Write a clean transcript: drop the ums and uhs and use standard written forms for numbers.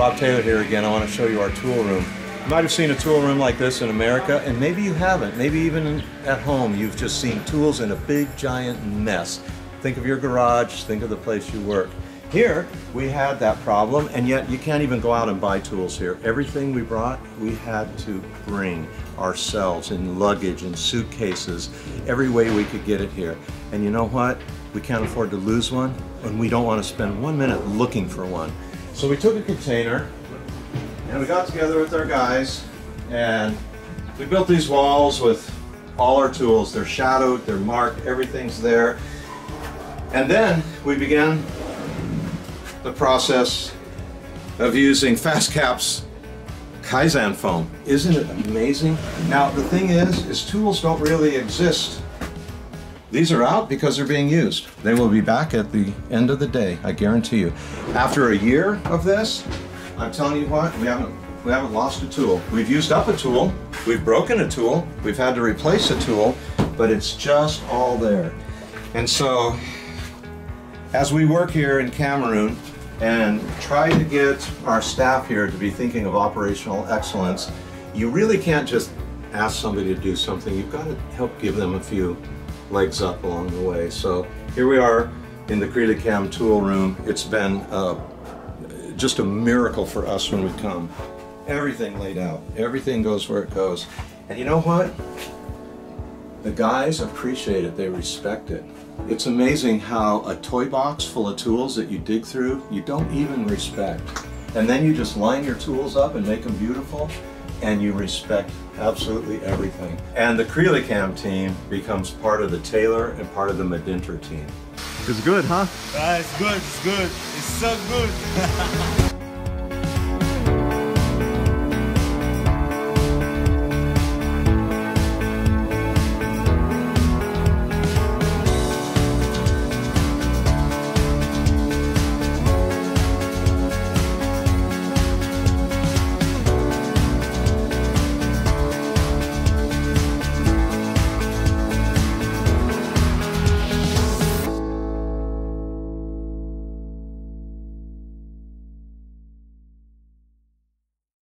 Bob Taylor here again. I want to show you our tool room. You might have seen a tool room like this in America, and maybe you haven't. Maybe even at home you've just seen tools in a big giant mess. Think of your garage, think of the place you work. Here we had that problem, and yet you can't even go out and buy tools here. Everything we brought, we had to bring ourselves in luggage and suitcases, every way we could get it here. And you know what? We can't afford to lose one, and we don't want to spend 1 minute looking for one. So we took a container and we got together with our guys and we built these walls with all our tools. They're shadowed, they're marked, everything's there. And then we began the process of using FastCap's Kaizen foam. Isn't it amazing? Now the thing is tools don't really exist. These are out because they're being used. They will be back at the end of the day, I guarantee you. After a year of this, I'm telling you what, we haven't lost a tool. We've used up a tool, we've broken a tool, we've had to replace a tool, but it's just all there. And so, as we work here in Cameroon and try to get our staff here to be thinking of operational excellence, you really can't just ask somebody to do something. You've got to help give them a few legs up along the way. So here we are in the Cam tool room. It's been just a miracle for us when we come. Everything laid out. Everything goes where it goes. And you know what? The guys appreciate it. They respect it. It's amazing how a toy box full of tools that you dig through, you don't even respect. And then you just line your tools up and make them beautiful, and you respect absolutely everything. And the Cam team becomes part of the Taylor and part of the Medinter team. It's good, huh? It's good, it's good. It's so good.